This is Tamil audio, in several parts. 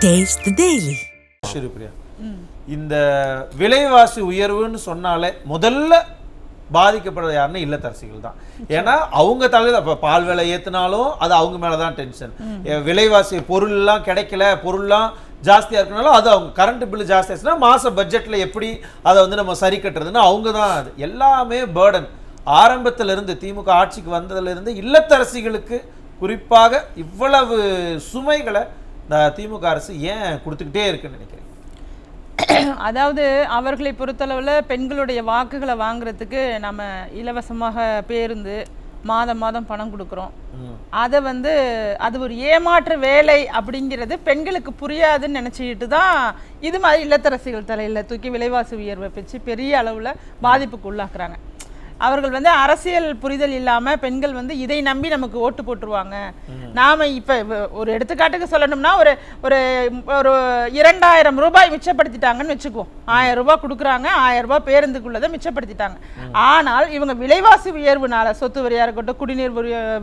Taste the Daily. இந்த விலைவாசி உயர்வுன்னு சொன்னாலே முதல்ல பாதிக்கப்படுறது யாருன்னா இல்லத்தரசிகள் தான். ஏன்னா அவங்க தலையில் இப்போ பால் விலை ஏற்றினாலும் அது அவங்க மேலே தான் டென்ஷன். விலைவாசி பொருள்லாம் கிடைக்கல, பொருள்லாம் ஜாஸ்தியாக இருக்கனாலும் அது அவங்க கரண்ட் பில்லு ஜாஸ்தி ஆச்சுன்னா மாத பட்ஜெட்டில் எப்படி அதை வந்து நம்ம சரி கட்டுறதுன்னு அவங்க தான். அது எல்லாமே பேர்டன். ஆரம்பத்திலிருந்து திமுக ஆட்சிக்கு வந்ததுலேருந்து இல்லத்தரசிகளுக்கு குறிப்பாக இவ்வளவு சுமைகளை இந்த திமுக அரசு ஏன் கொடுத்துக்கிட்டே இருக்குன்னு நினைக்கிறேன். அதாவது அவர்களை பொறுத்தளவில் பெண்களுடைய வாக்குகளை வாங்குறதுக்கு நம்ம இலவசமாக பேருந்து மாதம் மாதம் பணம் கொடுக்குறோம். அதை வந்து அது ஒரு ஏமாற்று வேலை அப்படிங்கிறது பெண்களுக்கு புரியாதுன்னு நினச்சிக்கிட்டு தான் இது மாதிரி இல்லத்தரசிகள் தலையில் தூக்கி விலைவாசி உயர்வை வச்சு பெரிய அளவில் பாதிப்புக்கு உள்ளாக்குறாங்க. அவர்கள் வந்து அரசியல் புரிதல் இல்லாமல் பெண்கள் வந்து இதை நம்பி நமக்கு ஓட்டு போட்டுருவாங்க. நாம் இப்போ ஒரு எடுத்துக்காட்டுக்கு சொல்லணும்னா ஒரு ஒரு ஒரு 2000 ரூபாய் மிச்சப்படுத்திட்டாங்கன்னு வச்சுக்குவோம். 1000 ரூபாய் கொடுக்குறாங்க, 1000 ரூபாய் பேருந்துக்குள்ளதை மிச்சப்படுத்திட்டாங்க. ஆனால் இவங்க விலைவாசி உயர்வுனால சொத்து வரியாக இருக்கட்டும், குடிநீர்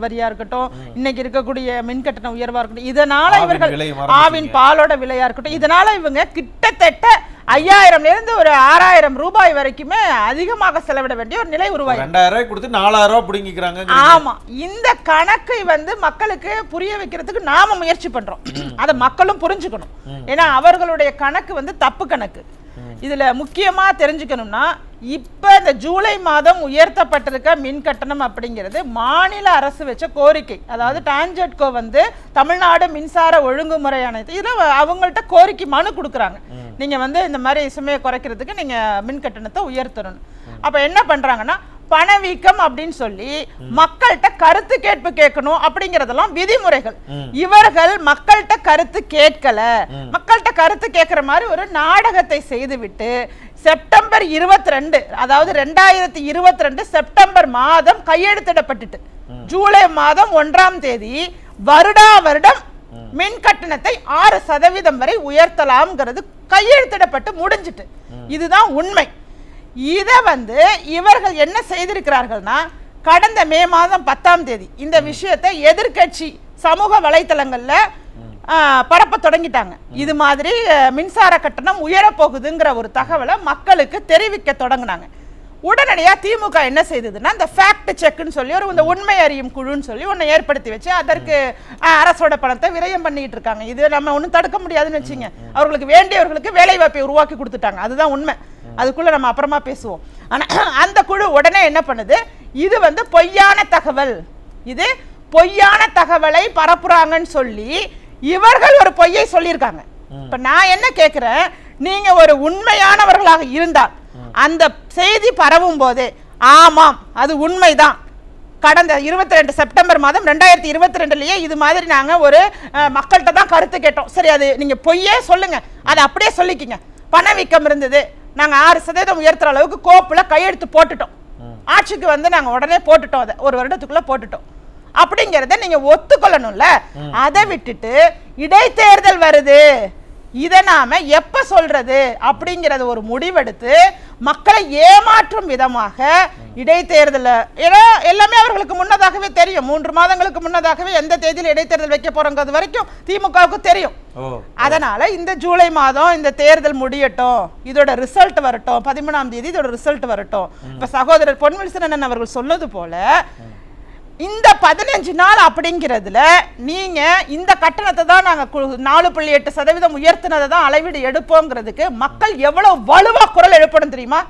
வரியாக இருக்கட்டும், இன்னைக்கு இருக்கக்கூடிய மின்கட்டண உயர்வாக இருக்கட்டும், இதனால இவர்கள் ஆவின் பாலோட விலையாக இருக்கட்டும், இதனால இவங்க கிட்டத்தட்ட 5000 ஒரு 6000 ரூபாய் வரைக்குமே அதிகமாக செலவிட வேண்டிய ஒரு நிலை உருவாயிருக்கு. 2000 ரூபாய் கொடுத்து 4000 ரூபாய் பிடிங்கிக்கிறாங்க. ஆமா, இந்த கணக்கை வந்து மக்களுக்கு புரிய வைக்கிறதுக்கு நாம முயற்சி பண்றோம். அதை மக்களும் புரிஞ்சுக்கணும். ஏன்னா அவர்களுடைய கணக்கு வந்து தப்பு கணக்கு. இதுல முக்கியமா தெரிஞ்சுக்கணும்னா இப்ப இந்த ஜூலை மாதம் உயர்த்தப்பட்டிருக்க மின் கட்டணம் அப்படிங்கிறது மாநில அரசு வச்ச கோரிக்கை. அதாவது டான்ஜெட்கோ வந்து தமிழ்நாடு மின்சார ஒழுங்குமுறை ஆணையத்தை இதுல அவங்கள்ட்ட கோரிக்கை மனு கொடுக்குறாங்க. நீங்க வந்து இந்த மாதிரி சுமையை குறைக்கிறதுக்கு நீங்க மின் கட்டணத்தை உயர்த்தணும். அப்ப என்ன பண்றாங்கன்னா பணவீக்கம் அப்படின்னு சொல்லி மக்கள்கிட்ட கருத்து கேட்பு கேட்கணும் அப்படிங்கறதெல்லாம் விதிமுறைகள். இவர்கள் மக்கள்கிட்ட கருத்து கேட்கல, மக்கள்கிட்ட கருத்து கேட்கிற மாதிரி ஒரு நாடகத்தை செய்துவிட்டு செப்டம்பர் 22 அதாவது 2022 செப்டம்பர் மாதம் கையெழுத்திடப்பட்டுட்டு ஜூலை மாதம் 1ஆம் தேதி வருடா வருடம் மின் கட்டணத்தை 6% வரை உயர்த்தலாம்ங்கிறது கையெழுத்திடப்பட்டு முடிஞ்சிட்டு. இதுதான் உண்மை. இதை வந்து இவர்கள் என்ன செய்திருக்கிறார்கள்னா கடந்த மே மாதம் 10ஆம் தேதி இந்த விஷயத்தை எதிர்கட்சி சமூக வலைத்தளங்கள்ல பரப்ப தொடங்கிட்டாங்க. இது மாதிரி மின்சார கட்டணம் உயரப்போகுதுங்கிற ஒரு தகவலை மக்களுக்கு தெரிவிக்க தொடங்கினாங்க. உடனடியா திமுக என்ன செய்ததுன்னா இந்த ஃபேக்ட் செக்னு சொல்லி ஒரு உண்மை அறியும் குழுன்னு சொல்லி ஒன்று ஏற்படுத்தி வச்சு அதற்கு அரசோட பணத்தை விரயம் பண்ணிட்டு இருக்காங்க. இது நம்ம ஒன்றும் தடுக்க முடியாதுன்னு வச்சுங்க. அவர்களுக்கு வேண்டியவர்களுக்கு வேலை வாய்ப்பை உருவாக்கி கொடுத்துட்டாங்க. அதுதான் உண்மை. அதுக்குள்ள நம்ம அப்புறமா பேசுவோம். ஆனா அந்த குழு உடனே என்ன பண்ணுது, இது வந்து பொய்யான தகவல், இது பொய்யான தகவலை பரப்புறாங்கன்னு சொல்லி இவர்கள் ஒரு பொய்யை சொல்லியிருக்காங்க. இப்ப நான் என்ன கேட்கிறேன், நீங்க ஒரு உண்மையானவர்களாக இருந்தால் அந்த செய்தி பரவும் போதே ஆமாம் அது உண்மைதான், கடந்த 22 செப்டம்பர் மாதம் 2022லயே இது மாதிரி நாங்க ஒரு மக்கள்கிட்ட தான் கருத்து கேட்டோம். சரி, அது நீங்க பொய்யே சொல்லுங்க, அதை அப்படியே சொல்லிக்கிங்க. பணவீக்கம் இருந்தது, நாங்க 6% உயர்த்துற அளவுக்கு கோப்புல கையெழுத்து போட்டுட்டோம், ஆட்சிக்கு வந்து நாங்க உடனே போட்டுட்டோம், அதை ஒரு வருடத்துக்குள்ள போட்டுட்டோம் அப்படிங்கறத நீங்க ஒத்துக்கொள்ளணும்ல. அதை விட்டுட்டு இடைத்தேர்தல் வருது, இதை நாம எப்ப சொல்றது அப்படிங்கறது ஒரு முடிவெடுத்து மக்களை ஏமாற்றும் விதமாக இடைத்தேர்தல் எல்லாமே அவர்களுக்கு முன்னதாகவே தெரியும். 3 மாதங்களுக்கு முன்னதாகவே எந்த தேதியில் இடைத்தேர்தல் வைக்க போறோங்கிறது வரைக்கும் திமுகவுக்கு தெரியும். அதனால இந்த ஜூலை மாதம் இந்த தேர்தல் முடியட்டும், இதோட ரிசல்ட் வரட்டும், 13ஆம் தேதி இதோட ரிசல்ட் வரட்டும். இப்ப சகோதரர் பொன்வில்சன் அவர்கள் சொன்னது போல இந்த 15 நாள் அப்படிங்கிறதுல நீங்க இந்த கட்டணத்தை தான் நாங்க 4.8% உயர்த்தினதை தான் அளவீடு எடுப்போங்கிறதுக்கு மக்கள் எவ்வளவு வலுவா குரல் எழுப்பணும் தெரியுமா?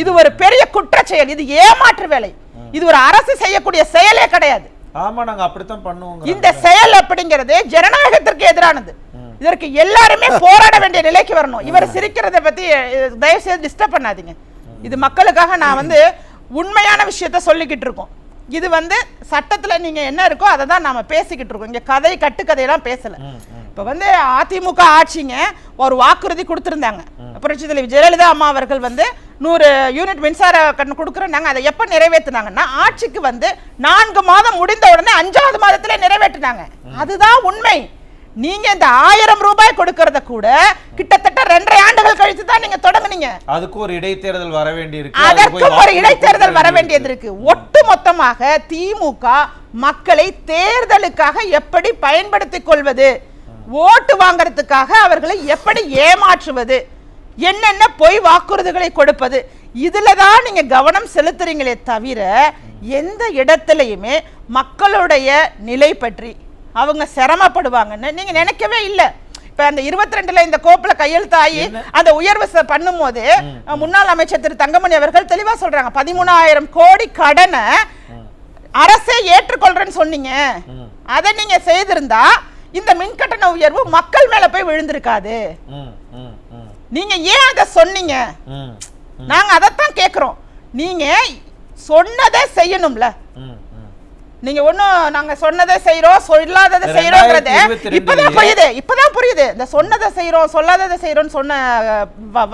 இது ஒரு பெரிய குற்ற செயல், இது ஏமாற்று வேலை, இது ஒரு அரசு செய்யக்கூடிய செயலே கிடையாது. ஆமா, நாங்க அப்படித்தான் பண்ணுவோம். இந்த செயல் அப்படிங்கிறது ஜனநாயகத்திற்கு எதிரானது. இதற்கு எல்லாருமே போராட வேண்டிய நிலைக்கு வரணும். இவர் சிரிக்கிறத பத்தி தயவு செய்து டிஸ்டர்ப் பண்ணாதீங்க. இது மக்களுக்காக நான் வந்து உண்மையான விஷயத்த சொல்லிக்கிட்டு இருக்கோம். இது வந்து சட்டத்துல நீங்க என்ன இருக்கோ அதை தான் நாம பேசிக்கிட்டு இருக்கோம். இங்க கதை கட்டுக்கதையெல்லாம் பேசல. இப்ப வந்து அதிமுக ஆட்சிங்க ஒரு வாக்குறுதி கொடுத்திருந்தாங்க. புரட்சி தலைவி ஜெயலலிதா அம்மா அவர்கள் வந்து 100 யூனிட் மின்சார கட்டணம் கொடுக்குறாங்க. அதை எப்ப நிறைவேற்றினாங்கன்னா ஆட்சிக்கு வந்து 4 மாதம் முடிந்த உடனே 5ஆவது மாதத்துல நிறைவேற்றினாங்க. அதுதான் உண்மை. நீங்க இந்த 1000 ரூபாய் கொடுக்கறத கூட கிட்டத்தட்ட 2.5 ஆண்டுகள் கழித்து தான் நீங்க தொடங்குனீங்க. அதுக்கு ஒரு இடைத்தேர்தல் வர வேண்டியிருக்கு. அதற்கு ஒரு இடைத்தேர்தல் வர வேண்டியது இருக்கு. ஒட்டு மொத்தமாக திமுக மக்களை தேர்தலுக்காக எப்படி பயன்படுத்திக் கொள்வது, ஓட்டு வாங்கறதுக்காக அவர்களை எப்படி ஏமாற்றுவது, என்னென்ன பொய் வாக்குறுதிகளை கொடுப்பது, இதுலதான் நீங்க கவனம் செலுத்துறீங்களே தவிர எந்த இடத்துலயுமே மக்களுடைய நிலை பற்றி அவங்க சிரமப்படுவாங்கன்னு நீங்க நினைக்கவே இல்லை. இப்ப அந்த 22ல இந்த கோப்புல கையெழுத்தாயி அந்த உயர்வு பண்ணும் போது முன்னாள் அமைச்சர் திரு தங்கமணி அவர்கள் தெளிவா சொல்றாங்க, 13,000 கோடி கடனை அரசே ஏற்றுக்கொள்றேன்னு சொன்னீங்க. அதை நீங்க செய்திருந்தா இந்த மின்கட்டண உயர்வு மக்கள் மேல போய் விழுந்திருக்காது. நீங்க ஏன் அதை சொன்னீங்க? நாங்க அதைத்தான் கேக்குறோம். நீங்க சொன்னதை செய்யணும்ல. நீங்க ஒண்ணும் நாங்க சொன்னதை செய்யறோம் சொல்லாததை செய்யறோம்ங்கறது இப்பதான் புரியுது. இந்த சொன்னதை செய்யறோம் சொல்லாததை செய்யறோம்னு சொன்ன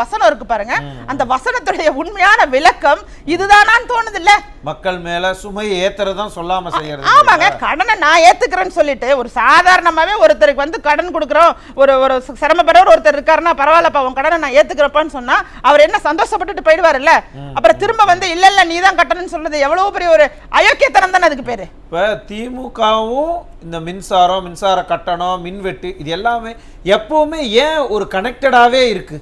வசனம் இருக்கு பாருங்க, அந்த வசனத்துடைய உண்மையான விளக்கம் இதுதானான்னு தோணுது இல்ல. மக்கள் மேல சுமை ஏத்துறதுதான் சொல்லாம செய்யறது. ஆமாங்க, கடனை நான் ஏத்துக்கிறேன்னு சொல்லிட்டு ஒரு சாதாரணமாவே ஒருத்தருக்கு வந்து கடன் கொடுக்குறோம், ஒரு சிரமப்படுறவர் ஒருத்தர் இருக்காருன்னா பரவாயில்லப்பா உன் கடனை நான் ஏத்துக்கிறப்பான்னு சொன்னா அவர் என்ன சந்தோஷப்பட்டுட்டு போயிடுவார் இல்ல. அப்புறம் திரும்ப வந்து இல்ல இல்ல நீதான் கட்டணும்னு சொல்றது எவ்வளவு பெரிய ஒரு அயோக்கியத்தனம் தானே அதுக்கு பேரு. இப்போ திமுகவும் இந்த மின்சார கட்டணம், மின்வெட்டு இது எல்லாமே எப்பவுமே ஏன் ஒரு கனெக்டடாவே இருக்கு?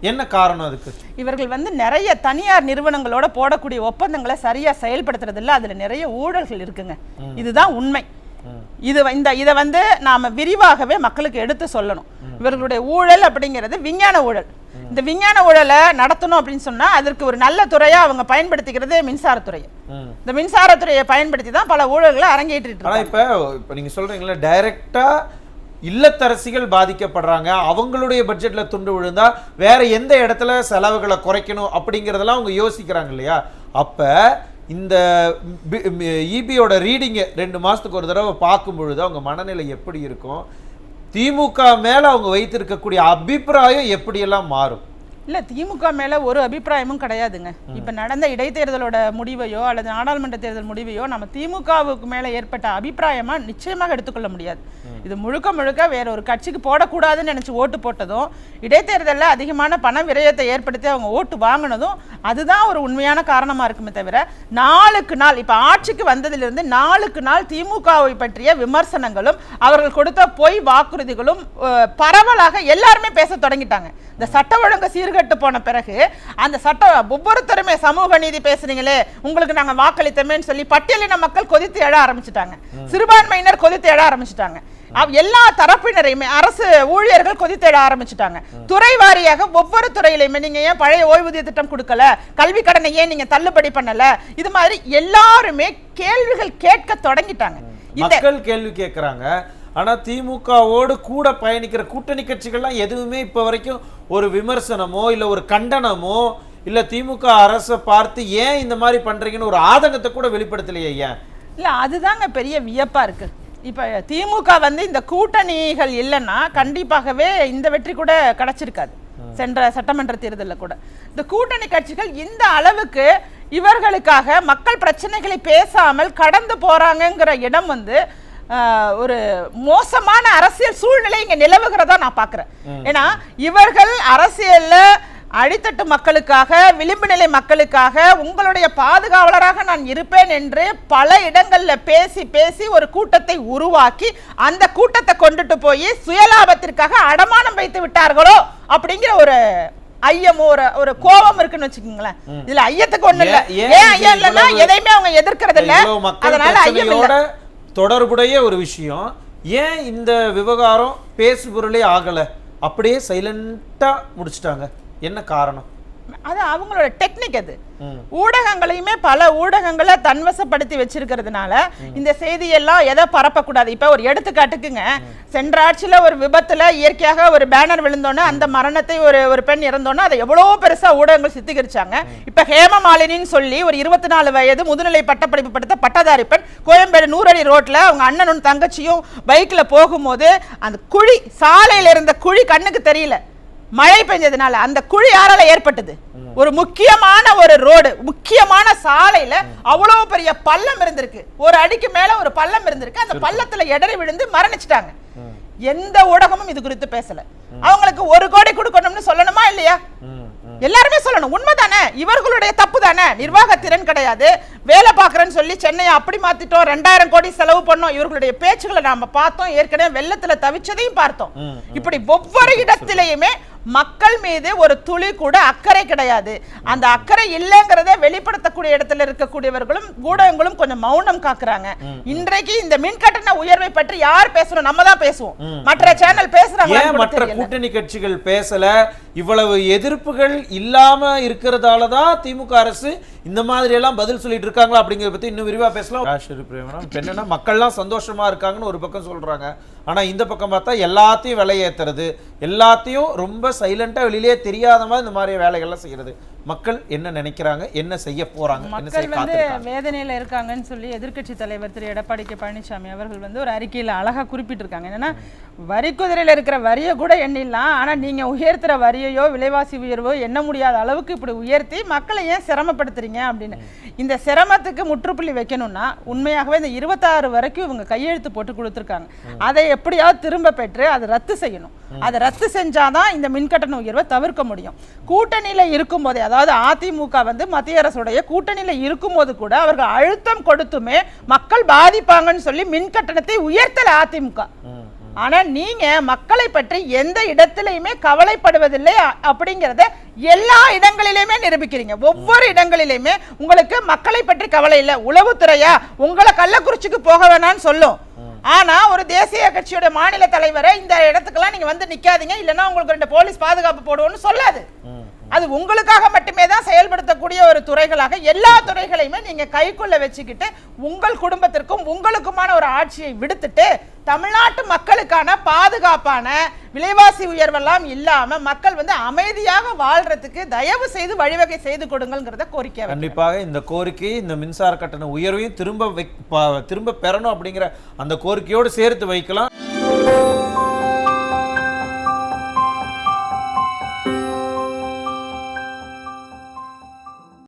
என்ன காரணம் அதுக்கு? இவர்கள் வந்து நிறைய தனியார் நிறுவனங்களோட போடக்கூடிய ஒப்பந்தங்களை சரியா செயல்படுத்துறது இல்ல, அதுல நிறைய ஊழல்கள் இருக்குங்க. இதுதான் உண்மை. இதை வந்து நாம விரிவாகவே மக்களுக்கு எடுத்து சொல்லணும். இவர்களுடைய ஊழல் அப்படிங்கிறது விஞ்ஞான ஊழல். இந்த விஞ்ஞான ஊழலை நடத்தணும் அப்படின்னு சொன்னா அதற்கு ஒரு நல்ல துறையா அவங்க பயன்படுத்திக்கிறது மின்சாரத்துறையை. இந்த மின்சாரத்துறையை பயன்படுத்தி தான் பல ஊழல்களை அரங்கேற்றிட்டு இருக்காங்க. இப்ப நீங்க சொல்றீங்களா டைரக்டா இல்லத்தரசிகள் பாதிக்கப்படுறாங்க, அவங்களுடைய பட்ஜெட்ல துண்டு விழுந்தா வேற எந்த இடத்துல செலவுகளை குறைக்கணும் அப்படிங்கறதெல்லாம் அவங்க யோசிக்கிறாங்க இல்லையா? அப்ப இந்த இபியோட ரீடிங்கை 2 மாசத்துக்கு ஒரு தடவை பார்க்கும் பொழுது அவங்க மனநிலை எப்படி இருக்கும்? திமுக மேல அவங்க வைத்திருக்கக்கூடிய அபிப்பிராயம் எப்படியெல்லாம் மாறும்? இல்ல திமுக மேல ஒரு அபிப்பிராயமும் கிடையாதுங்க. இப்ப நடந்த இடைத்தேர்தலோட முடிவையோ அல்லது நாடாளுமன்ற தேர்தல் முடிவையோ நம்ம திமுகவுக்கு மேல ஏற்பட்ட அபிப்பிராயமா நிச்சயமாக எடுத்துக்கொள்ள முடியாது. இது முழுக்க முழுக்க வேற ஒரு கட்சிக்கு போடக்கூடாதுன்னு நினைச்சு ஓட்டு போட்டதும், இடைத்தேர்தலில் அதிகமான பண விரயத்தை ஏற்படுத்தி அவங்க ஓட்டு வாங்கினதும் அதுதான் ஒரு உண்மையான காரணமா இருக்குமே தவிர நாளுக்கு நாள் இப்ப ஆட்சிக்கு வந்ததிலிருந்து நாளுக்கு நாள் திமுகவை பற்றிய விமர்சனங்களும் அவர்கள் கொடுத்த பொய் வாக்குறுதிகளும் பரவலாக எல்லாருமே பேச தொடங்கிட்டாங்க. இந்த சட்ட ஒழுங்கு சீர்கட்டு போன பிறகு அந்த சட்டம் ஒவ்வொருத்தருமே சமூக நீதி பேசுறீங்களே உங்களுக்கு நாங்க வாக்களித்தோமேன்னு சொல்லி பட்டியலின மக்கள் கொதித்து எழ ஆரம்பிச்சுட்டாங்க, சிறுபான்மையினர் கொதித்து எழ ஆரம்பிச்சுட்டாங்க, எல்லா தரப்பினரையுமே அரசு ஊழியர்கள் கொதித்தெழ ஆரம்பிச்சுட்டாங்க. துறை வாரியாக ஒவ்வொரு துறையிலுமே நீங்க ஏன் பழைய ஓய்வூதிய திட்டம் கொடுக்கல, கல்வி கடனை ஏன் நீங்க தள்ளுபடி பண்ணல, இது மாதிரி எல்லாருமே கேள்விகள் கேட்க தொடங்கிட்டாங்க. மக்கள் கேள்வி கேட்கறாங்க. ஆனா திமுகவோடு கூட பயணிக்கிற கூட்டணி கட்சிகள்லாம் எதுவுமே இப்ப வரைக்கும் ஒரு விமர்சனமோ இல்ல ஒரு கண்டனமோ இல்ல திமுக அரசை பார்த்து ஏன் இந்த மாதிரி பண்றீங்கன்னு ஒரு ஆதங்கத்தை கூட வெளிப்படுத்தலையே. ஏன் இல்ல அதுதாங்க பெரிய வியப்பா இருக்கு. இப்ப திமுக வந்து இந்த கூட்டணிகள் இல்லைன்னா கண்டிப்பாகவே இந்த வெற்றி கூட கிடைச்சிருக்காது. சென்ற சட்டமன்ற தேர்தலில் கூட இந்த கூட்டணி கட்சிகள் இந்த அளவுக்கு இவர்களுக்காக மக்கள் பிரச்சனைகளை பேசாமல் கடந்து போறாங்கங்கிற இடம் வந்து ஒரு மோசமான அரசியல் சூழ்நிலை இங்க நிலவுகிறதா நான் பாக்குறேன். ஏன்னா இவர்கள் அரசியல்ல அடித்தட்டு மக்களுக்காக விளிம்பு நிலை மக்களுக்காக உங்களுடைய பாதுகாவலராக நான் இருப்பேன் என்று பல இடங்கள்ல பேசி பேசி ஒரு கூட்டத்தை உருவாக்கி அந்த கூட்டத்தை கொண்டுட்டு போய் சுயலாபத்திற்காக அடமானம் வைத்து விட்டார்களோ அப்படிங்கிற ஒரு ஐயம் ஒரு கோபம் இருக்குன்னு வச்சுக்கீங்களேன். இதுல ஐயத்துக்கு ஒண்ணு இல்ல. ஏன் ஐயம் இல்லைன்னா எதையுமே அவங்க எதிர்க்கிறது இல்ல, அதனால ஐயம் இல்ல. தொடர்புடைய ஒரு விஷயம். ஏன் இந்த விவகாரம் பேசு பொருளே ஆகல, அப்படியே சைலண்டா முடிச்சிட்டாங்க? என்ன காரணம்? அது அவங்களோட டெக்னிக். அது ஊடகங்களையுமே பல ஊடகங்களை தன்வசப்படுத்தி வச்சிருக்கிறதுனால இந்த செய்தியெல்லாம் எதை பரப்பக்கூடாது. இப்ப ஒரு எடுத்துக்காட்டுக்குங்க, சென்ற ஆட்சியில ஒரு விபத்துல இயற்கையாக ஒரு பேனர் விழுந்தோன்னு அந்த மரணத்தை ஒரு பெண் இறந்தோன்னு அதை எவ்வளவு பெருசா ஊடகங்கள் சித்தரிச்சாங்க. இப்ப ஹேமமாலினின்னு சொல்லி ஒரு 24 வயது முதுநிலை பட்டப்படிப்பு படித்த பட்டதாரி பெண் கோயம்பேடு 100 அடி ரோட்ல அவங்க அண்ணனும் தங்கச்சியும் பைக்ல போகும்போது அந்த குழி, சாலையில இருந்த குழி கண்ணுக்கு தெரியல, மழை பெஞ்சதுனால அந்த குழி யாரால ஏற்பட்டது? ஒரு முக்கியமான ஒரு ரோடு, முக்கியமான சாலையில அவ்வளவு பெரிய பள்ளம் இருந்திருக்கு, ஒரு அடிக்கு மேல ஒரு பள்ளம் இருந்திருக்கு, அந்த பள்ளத்துல இடறி விழுந்து மரணிச்சிட்டாங்க. எந்த ஊடகமும் இது குறித்து பேசல. அவங்களுக்கு 1 கோடி கொடுக்கணும்னு சொல்லணுமா இல்லையா? எல்லாருமே சொல்லணும். உண்மைதானே, இவர்களுடைய தப்பு தானே, நிர்வாக திறன் கிடையாது, வேலை பார்க்கறேன்னு சொல்லி சென்னையை அப்படி மாத்திட்டோம், 2000 கோடி செலவு பண்ணோம். இவர்களுடைய பேச்சுகளை நாம பார்த்தோம், ஏற்கனவே வெள்ளத்துல தவிச்சதையும் பார்த்தோம். இப்படி ஒவ்வொரு இடத்திலேயுமே மக்கள் மீது ஒரு துளி கூட அக்கறை கிடையாது. அந்த அக்கறை இல்லைங்கிறத வெளிப்படுத்தக்கூடிய இடத்துல இருக்கக்கூடியவர்களும் ஊடகங்களும் கொஞ்சம் மௌனம் காக்குறாங்க. இன்றைக்கு இந்த மின் கட்டண உயர்வை பற்றி யார் பேசணும்? நம்ம தான் பேசுவோம். மற்ற சேனல் பேசுறாங்க, மற்ற கூட்டணி கட்சிகள் பேசல. இவ்வளவு எதிர்ப்புகள் இல்லாம இருக்கிறதால தான் திமுக அரசு இந்த மாதிரி எல்லாம் பதில் சொல்லிட்டு இருக்காங்களா அப்படிங்கறத பத்தி இன்னும் விரிவா பேசலாம். என்னன்னா மக்கள்லாம் சந்தோஷமா இருக்காங்கன்னு ஒரு பக்கம் சொல்றாங்க, ஆனா இந்த பக்கம் பார்த்தா எல்லாத்தையும் விலையேத்துறது, எல்லாத்தையும் ரொம்ப சைலண்டா வெளியிலே தெரியாத மாதிரி இந்த மாதிரி வேலைகள்லாம் செய்யறது. மக்கள் என்ன நினைக்கிறாங்க, என்ன செய்ய போறாங்க, மக்கள் வந்து வேதனையில இருக்காங்கன்னு சொல்லி எதிர்க்கட்சி தலைவர் திரு எடப்பாடி கே பழனிசாமி அவர்கள் வந்து ஒரு அறிக்கையில அழகா குறிப்பிட்டிருக்காங்க. என்னன்னா, வரி குதிரையில இருக்கிற வரியை கூட எண்ணிடலாம், ஆனா நீங்க உயர்த்துற வரியையோ விலைவாசி உயர்வோ எண்ண முடியாத அளவுக்கு இப்படி உயர்த்தி மக்களை ஏன் சிரமப்படுத்துறீங்க அப்படின்னு. இந்த சிரமத்துக்கு முற்றுப்புள்ளி வைக்கணும்னா உண்மையாகவே இந்த 26 வரைக்கும் இவங்க கையெழுத்து போட்டு கொடுத்துருக்காங்க. அதை எப்படியாவது திரும்ப பெற்று அதை ரத்து செய்யணும். அதை ரத்து செஞ்சாதான் இந்த மின்கட்டண உயர்வை தவிர்க்க முடியும். கூட்டணியில இருக்கும் போதே, அதாவது அதிமுக வந்து மத்திய அரசுடைய கூட்டணியில இருக்கும் போது கூட அவர்கள் அழுத்தம் கொடுத்துமே மக்கள் பாதிப்பாங்கன்னு சொல்லி மின் கட்டணத்தை உயர்த்தல அதிமுக. ஆனா நீங்க மக்களை பற்றி எந்த இடத்திலையுமே கவலைப்படுவதில்லை அப்படிங்கறத எல்லா இடங்களிலுமே நிரூபிக்கிறீங்க. ஒவ்வொரு இடங்களிலுமே உங்களுக்கு மக்களை பற்றி கவலை இல்லை. உளவுத்துறையா உங்களை கள்ளக்குறிச்சிக்கு போக வேணாம்னு சொல்லும், ஆனா ஒரு தேசிய கட்சியோட மாநில தலைவரை இந்த இடத்துக்கெல்லாம் நீங்க வந்து நிக்காதீங்க, இல்லைன்னா உங்களுக்கு 2 போலீஸ் பாதுகாப்பு போடுவோம்னு சொல்லாது. அது உங்களுக்காக மட்டுமே தான் செயல்படுத்தக்கூடிய ஒரு துறைகளாக எல்லா துறைகளையுமே நீங்க கைக்குள்ள வச்சுக்கிட்டு உங்கள் குடும்பத்திற்கும் உங்களுக்குமான ஒரு ஆட்சியை விடுத்துட்டு தமிழ்நாட்டு மக்களுக்கான பாதுகாப்பான விலைவாசி உயர்வெல்லாம் இல்லாம மக்கள் வந்து அமைதியாக வாழ்றதுக்கு தயவு செய்து வழிவகை செய்து கொடுங்கள்ங்கிறத கோரிக்கை. கண்டிப்பாக இந்த கோரிக்கை, இந்த மின்சார கட்டண உயர்வையும் திரும்ப பெறணும் அப்படிங்கிற அந்த கோரிக்கையோடு சேர்த்து வைக்கலாம்.